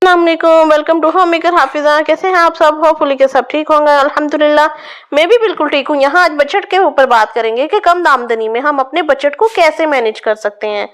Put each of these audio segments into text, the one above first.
अस्सलाम वालेकुम, welcome to home maker Hafiza. कैसे हैं आप सब? होपफुली के सब ठीक होंगे। अल्हम्दुलिल्लाह मैं भी बिल्कुल ठीक हूँ। यहाँ आज बजट के ऊपर बात करेंगे कि कम आमदनी में हम अपने बजट को कैसे मैनेज कर सकते हैं।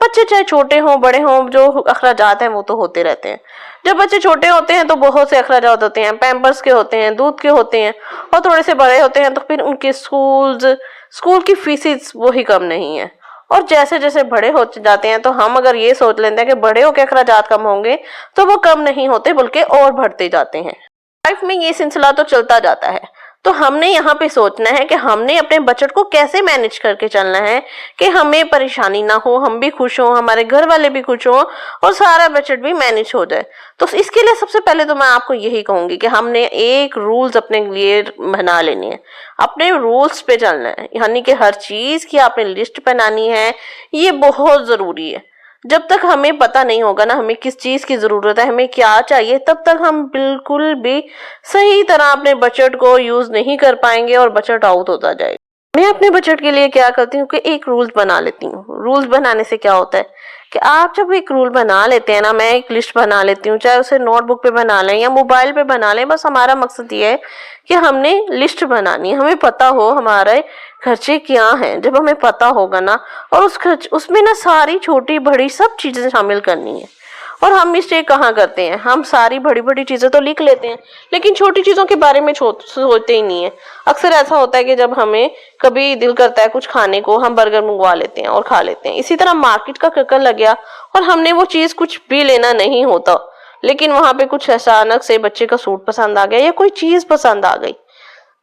बच्चे चाहे छोटे हों बड़े हों, जो अखराजात हैं वो तो होते रहते हैं। जब बच्चे छोटे होते हैं तो बहुत से अखराजात होते हैं, पैम्पर्स के होते हैं, दूध के होते हैं, और थोड़े से बड़े होते हैं तो फिर उनके स्कूल की फीसिस वही कम नहीं है। और जैसे जैसे बड़े हो जाते हैं तो हम अगर ये सोच लेते हैं कि बड़े होकर अखराजात कम होंगे, तो वो कम नहीं होते बल्कि और बढ़ते जाते हैं। लाइफ में ये सिलसिला तो चलता जाता है। तो हमने यहाँ पे सोचना है कि हमने अपने बजट को कैसे मैनेज करके चलना है कि हमें परेशानी ना हो, हम भी खुश हों, हमारे घर वाले भी खुश हों और सारा बजट भी मैनेज हो जाए। तो इसके लिए सबसे पहले तो मैं आपको यही कहूंगी कि हमने एक रूल्स अपने लिए बना लेने हैं, अपने रूल्स पे चलना है। यानी कि हर चीज की आपने लिस्ट बनानी है, ये बहुत जरूरी है। जब तक हमें पता नहीं होगा ना हमें किस चीज की जरूरत है, हमें क्या चाहिए, तब तक हम बिल्कुल भी सही तरह अपने बजट को यूज नहीं कर पाएंगे और बजट आउट होता जाएगा। मैं अपने बजट के लिए क्या करती हूँ कि एक रूल्स बना लेती हूँ। रूल्स बनाने से क्या होता है कि आप जब एक रूल बना लेते हैं ना, मैं एक लिस्ट बना लेती हूँ, चाहे उसे नोटबुक पे बना लें या मोबाइल पे बना लें, बस हमारा मकसद ये है कि हमने लिस्ट बनानी है, हमें पता हो हमारे खर्चे क्या हैं। जब हमें पता होगा ना, और उसमें ना सारी छोटी बड़ी सब चीजें शामिल करनी है। और हम मिस्टेक कहाँ करते हैं, हम सारी बड़ी बड़ी चीजें तो लिख लेते हैं लेकिन छोटी चीजों के बारे में सोचते ही नहीं है। अक्सर ऐसा होता है कि जब हमें कभी दिल करता है कुछ खाने को, हम बर्गर मंगवा लेते हैं और खा लेते हैं। इसी तरह मार्केट का चक्कर लग गया और हमने वो चीज कुछ भी लेना नहीं होता, लेकिन वहां पे कुछ अचानक से बच्चे का सूट पसंद आ गया या कोई चीज पसंद आ गई,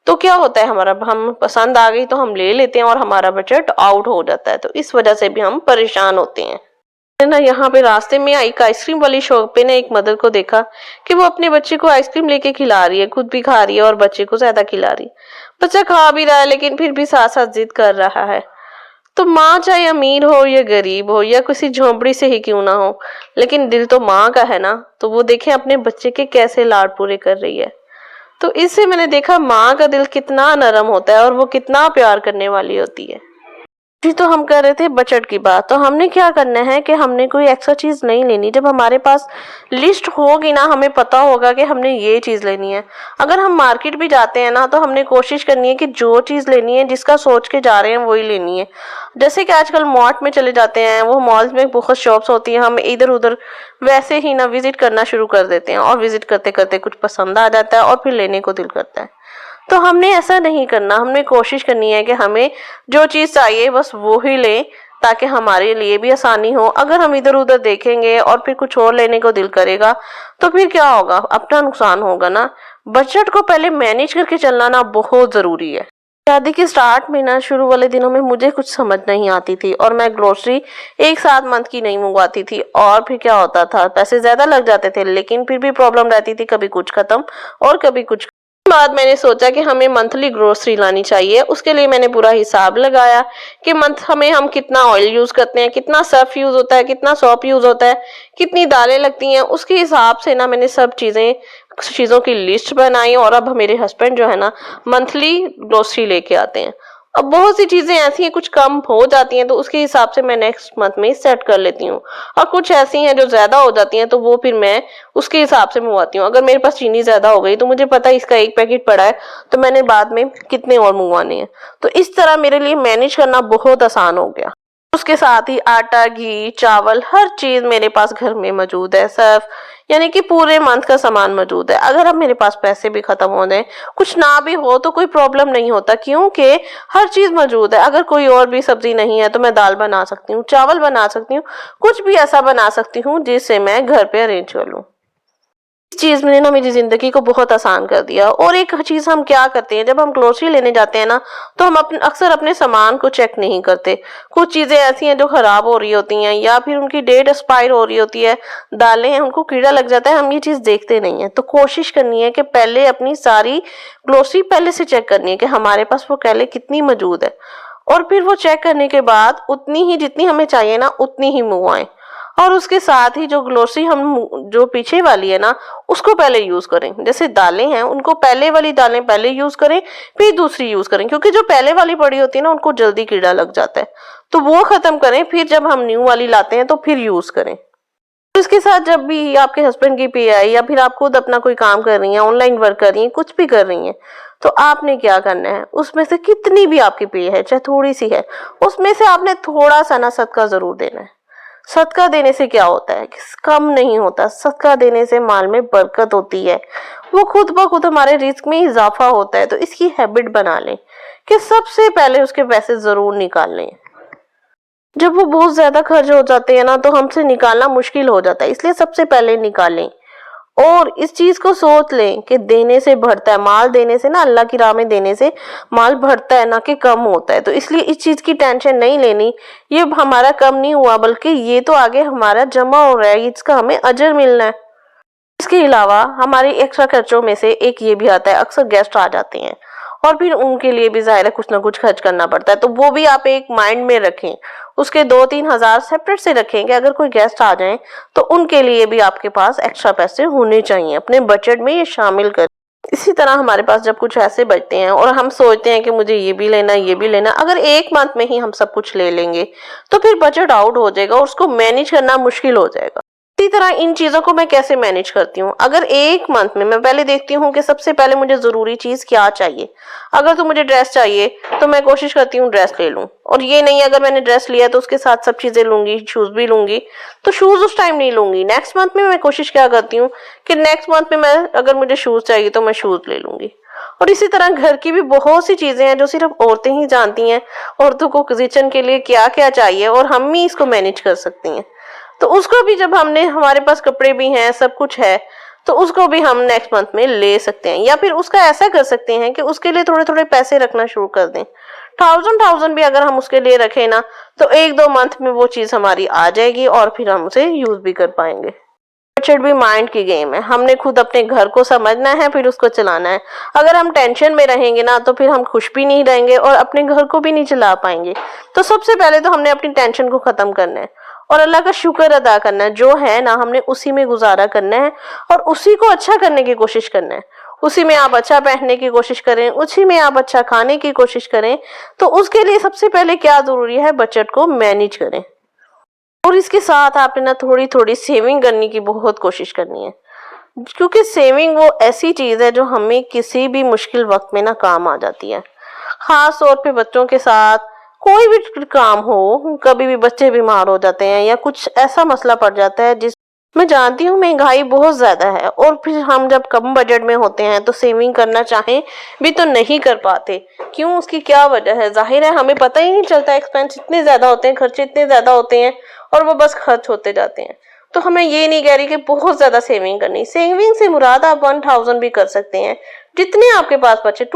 तो क्या होता है हमारा, हम पसंद आ गई तो हम ले लेते हैं और हमारा बजट आउट हो जाता है। तो इस वजह से भी हम परेशान होते हैं ना। यहाँ पे रास्ते में एक आइसक्रीम वाली शॉप पे ने एक मदर को देखा कि वो अपने बच्चे को आइसक्रीम लेके खिला रही है, खुद भी खा रही है और बच्चे को ज्यादा खिला रही है। बच्चा खा भी रहा है लेकिन फिर भी साथ साथ जिद कर रहा है। तो माँ चाहे अमीर हो या गरीब हो या किसी झोंपड़ी से ही क्यों ना हो, लेकिन दिल तो माँ का है ना। तो वो देखें अपने बच्चे के कैसे लाड पूरे कर रही है। तो इससे मैंने देखा माँ का दिल कितना नरम होता है और वो कितना प्यार करने वाली होती है। जी, तो हम कर रहे थे बजट की बात। तो हमने क्या करना है कि हमने कोई एक्स्ट्रा चीज नहीं लेनी। जब हमारे पास लिस्ट होगी ना, हमें पता होगा कि हमने ये चीज लेनी है। अगर हम मार्केट भी जाते हैं ना, तो हमने कोशिश करनी है कि जो चीज लेनी है, जिसका सोच के जा रहे हैं वही लेनी है। जैसे कि आजकल मॉल में चले जाते हैं, वो मॉल्स में बहुत शॉप्स होती हैं, हम इधर उधर वैसे ही ना विजिट करना शुरू कर देते हैं और विजिट करते करते कुछ पसंद आ जाता है और फिर लेने को दिल करता है। तो हमने ऐसा नहीं करना, हमने कोशिश करनी है कि हमें जो चीज चाहिए बस वो ही लें, ताकि हमारे लिए भी आसानी हो। अगर हम इधर उधर देखेंगे और फिर कुछ और लेने को दिल करेगा तो फिर क्या होगा, अपना नुकसान होगा ना। बजट को पहले मैनेज करके चलना ना बहुत जरूरी है। शादी के स्टार्ट में ना, शुरू वाले दिनों में मुझे कुछ समझ नहीं आती थी और मैं ग्रोसरी एक साथ मंथ की नहीं मंगवाती थी। और फिर क्या होता था, पैसे ज्यादा लग जाते थे लेकिन फिर भी प्रॉब्लम रहती थी, कभी कुछ खत्म और कभी कुछ। बाद मैंने सोचा कि हमें मंथली ग्रोसरी लानी चाहिए। उसके लिए मैंने पूरा हिसाब लगाया कि मंथ हम कितना ऑयल यूज करते हैं, कितना सर्फ यूज होता है, कितना सौंफ यूज होता है, कितनी दालें लगती हैं। उसके हिसाब से ना मैंने सब चीजों की लिस्ट बनाई और अब मेरे हस्बैंड जो है ना मंथली ग्रोसरी लेके आते हैं। अब बहुत सी चीजें ऐसी हैं कुछ कम हो जाती हैं तो उसके हिसाब से मैं नेक्स्ट मंथ में सेट कर लेती हूँ, और कुछ ऐसी हैं जो ज्यादा हो जाती हैं तो वो फिर मैं उसके हिसाब से मंगवाती हूँ। अगर मेरे पास चीनी ज्यादा हो गई तो मुझे पता है इसका एक पैकेट पड़ा है तो मैंने बाद में कितने और मंगवाने हैं। तो इस तरह मेरे लिए मैनेज करना बहुत आसान हो गया। उसके साथ ही आटा, घी, चावल, हर चीज मेरे पास घर में मौजूद है। सर्फ यानी कि पूरे मंथ का सामान मौजूद है। अगर अब मेरे पास पैसे भी खत्म हो जाए, कुछ ना भी हो, तो कोई प्रॉब्लम नहीं होता क्योंकि हर चीज मौजूद है। अगर कोई और भी सब्जी नहीं है तो मैं दाल बना सकती हूँ, चावल बना सकती हूँ, कुछ भी ऐसा बना सकती हूँ जिससे मैं घर पे अरेंज कर लूँ। इस चीज ने ना मेरी जिंदगी को बहुत आसान कर दिया। और एक चीज हम क्या करते हैं, जब हम ग्रोसरी लेने जाते हैं ना, तो हम अक्सर अपने सामान को चेक नहीं करते। कुछ चीजें ऐसी हैं जो खराब हो रही होती हैं या फिर उनकी डेट एक्सपायर हो रही होती है, दालें हैं उनको कीड़ा लग जाता है, हम ये चीज देखते नहीं है। तो कोशिश करनी है कि पहले अपनी सारी ग्रोसरी पहले से चेक करनी है कि हमारे पास वो पहले कितनी मौजूद है, और फिर वो चेक करने के बाद उतनी ही जितनी हमें चाहिए ना उतनी ही मंगवाएं। और उसके साथ ही जो ग्रोसरी हम जो पीछे वाली है ना उसको पहले यूज करें। जैसे दालें हैं उनको पहले वाली दालें पहले यूज करें, फिर दूसरी यूज करें, क्योंकि जो पहले वाली पड़ी होती है ना उनको जल्दी कीड़ा लग जाता है। तो वो खत्म करें, फिर जब हम न्यू वाली लाते हैं तो फिर यूज करें। تو इसके साथ जब भी आपके हस्बैंड की पे आई या फिर आप खुद अपना कोई काम कर रही हैं, ऑनलाइन वर्क कर रही हैं, कुछ भी कर रही हैं, तो आपने क्या करना है, उसमें से कितनी भी आपकी पे है, चाहे थोड़ी सी है, उसमें से आपने थोड़ा सा ना सदका जरूर देना है। सदका देने से क्या होता है, कम नहीं होता। सदका देने से माल में बरकत होती है, वो खुद ब खुद हमारे रिस्क में इजाफा होता है। तो इसकी हैबिट बना लें कि सबसे पहले उसके पैसे जरूर निकाल लें। जब वो बहुत ज्यादा खर्च हो जाते हैं ना, तो हमसे निकालना मुश्किल हो जाता है, इसलिए सबसे पहले निकालें। और इस चीज को सोच लें कि देने से बढ़ता है माल, देने से ना, अल्लाह की राह में देने से माल बढ़ता है, ना कि कम होता है। तो इसलिए इस चीज की टेंशन नहीं लेनी, ये हमारा कम नहीं हुआ बल्कि ये तो आगे हमारा जमा हो रहा है, इसका हमें अजर मिलना है। इसके अलावा हमारे एक्स्ट्रा खर्चों में से एक ये भी आता है, अक्सर गेस्ट आ जाते हैं और फिर उनके लिए भी ज़ाहिर है कुछ ना कुछ खर्च करना पड़ता है। तो वो भी आप एक माइंड में रखें, उसके 2-3 हज़ार सेपरेट से रखें कि अगर कोई गेस्ट आ जाए तो उनके लिए भी आपके पास एक्स्ट्रा पैसे होने चाहिए, अपने बजट में ये शामिल करें। इसी तरह हमारे पास जब कुछ ऐसे बचते हैं और हम सोचते हैं कि मुझे ये भी लेना, ये भी लेना, अगर एक मंथ में ही हम सब कुछ ले लेंगे तो फिर बजट आउट हो जाएगा और उसको मैनेज करना मुश्किल हो जाएगा। इसी तरह इन चीजों को मैं कैसे मैनेज करती हूँ, अगर एक मंथ में मैं पहले देखती हूँ कि सबसे पहले मुझे जरूरी चीज क्या चाहिए। अगर तो मुझे ड्रेस चाहिए तो मैं कोशिश करती हूँ ड्रेस ले लूँ, और ये नहीं अगर मैंने ड्रेस लिया तो उसके साथ सब चीजें लूंगी, शूज भी लूंगी, तो शूज उस टाइम नहीं लूंगी। नेक्स्ट मंथ में मैं कोशिश क्या करती हूँ कि नेक्स्ट मंथ में मैं अगर मुझे शूज चाहिए तो मैं शूज ले लूंगी। और इसी तरह घर की भी बहुत सी चीजें हैं जो सिर्फ औरतें ही जानती हैं, औरतों को किचन के लिए क्या क्या चाहिए और हम ही इसको मैनेज कर सकती हैं। तो उसको भी जब हमने, हमारे पास कपड़े भी हैं, सब कुछ है, तो उसको भी हम नेक्स्ट मंथ में ले सकते हैं। या फिर उसका ऐसा कर सकते हैं कि उसके लिए थोड़े थोड़े पैसे रखना शुरू कर दें। 1000 भी अगर हम उसके लिए रखें ना, तो 1-2 मंथ में वो चीज हमारी आ जाएगी और फिर हम उसे यूज भी कर पाएंगे। बजट भी माइंड की गेम है, हमने खुद अपने घर को समझना है, फिर उसको चलाना है। अगर हम टेंशन में रहेंगे ना तो फिर हम खुश भी नहीं रहेंगे और अपने घर को भी नहीं चला पाएंगे। तो सबसे पहले तो हमने अपनी टेंशन को खत्म करना है और अल्लाह का शुक्र अदा करना है, जो है ना हमने उसी में गुजारा करना है और उसी को अच्छा करने की कोशिश करना है। उसी में आप अच्छा पहनने की कोशिश करें, उसी में आप अच्छा खाने की कोशिश करें। तो उसके लिए सबसे पहले क्या जरूरी है, बजट को मैनेज करें। और इसके साथ आपने ना थोड़ी थोड़ी सेविंग करने की बहुत कोशिश करनी है, क्योंकि सेविंग वो ऐसी चीज है जो हमें किसी भी मुश्किल वक्त में ना काम आ जाती है। खास तौर पे बच्चों के साथ कोई भी काम हो, कभी भी बच्चे बीमार हो जाते हैं या कुछ ऐसा मसला पड़ जाता है, जिस मैं जानती हूँ महंगाई बहुत ज्यादा है और फिर हम जब कम बजट में होते हैं तो सेविंग करना चाहें भी तो नहीं कर पाते। क्यों, उसकी क्या वजह है? जाहिर है हमें पता ही नहीं चलता, एक्सपेंस इतने ज्यादा होते हैं, खर्चे इतने ज्यादा होते हैं और वो बस खर्च होते जाते हैं। तो हमें ये नहीं कह रही कि बहुत ज्यादा सेविंग करनी, सेविंग से मुराद आप 1000 भी कर सकते हैं, जितने आपके पास बचे।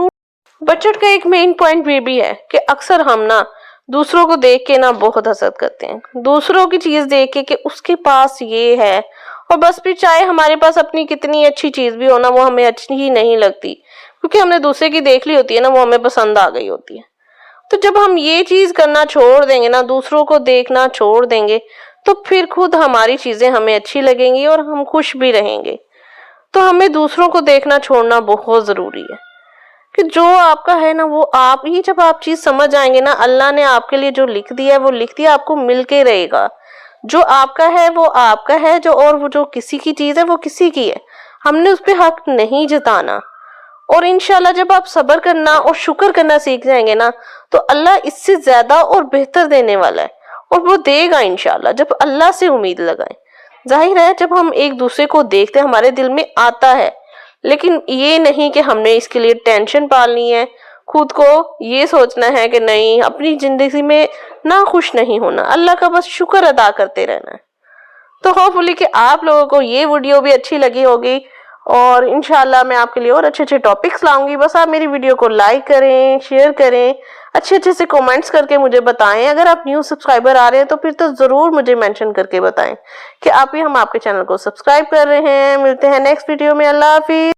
बजट का एक मेन पॉइंट ये भी है कि अक्सर हम ना दूसरों को देख के ना बहुत हसद करते हैं, दूसरों की चीज देख के कि उसके पास ये है, और बस फिर चाहे हमारे पास अपनी कितनी अच्छी चीज भी हो ना, वो हमें अच्छी ही नहीं लगती, क्योंकि हमने दूसरे की देख ली होती है ना, वो हमें पसंद आ गई होती है। तो जब हम ये चीज करना छोड़ देंगे ना, दूसरों को देखना छोड़ देंगे, तो फिर खुद हमारी चीजें हमें अच्छी लगेंगी और हम खुश भी रहेंगे। तो हमें दूसरों को देखना छोड़ना बहुत जरूरी है कि जो आपका है ना वो आप ही, जब आप चीज समझ आएंगे ना, अल्लाह ने आपके लिए जो लिख दिया है वो लिख दिया, आपको मिलके रहेगा। जो आपका है वो आपका है, जो और वो जो किसी की चीज है वो किसी की है, हमने उस पर हक नहीं जताना। और इंशाल्लाह जब आप सब्र करना और शुक्र करना सीख जाएंगे ना, तो अल्लाह इससे ज्यादा और बेहतर देने वाला है और वो देगा इंशाल्लाह, जब अल्लाह से उम्मीद लगाएं। जाहिर है जब हम एक दूसरे को देखते हैं हमारे दिल में आता है, लेकिन ये नहीं कि हमने इसके लिए टेंशन पालनी है, खुद को ये सोचना है कि नहीं, अपनी जिंदगी में ना खुश नहीं होना, अल्लाह का बस शुक्र अदा करते रहना है। तो होपफुली कि आप लोगों को ये वीडियो भी अच्छी लगी होगी और इंशाल्लाह मैं आपके लिए और अच्छे अच्छे टॉपिक्स लाऊंगी। बस आप मेरी वीडियो को लाइक करें, शेयर करें, अच्छे अच्छे से कमेंट्स करके मुझे बताएं। अगर आप न्यू सब्सक्राइबर आ रहे हैं तो फिर तो जरूर मुझे मेंशन करके बताएं कि आप ही हम आपके चैनल को सब्सक्राइब कर रहे हैं। मिलते हैं नेक्स्ट वीडियो में, अल्लाह हाफिज।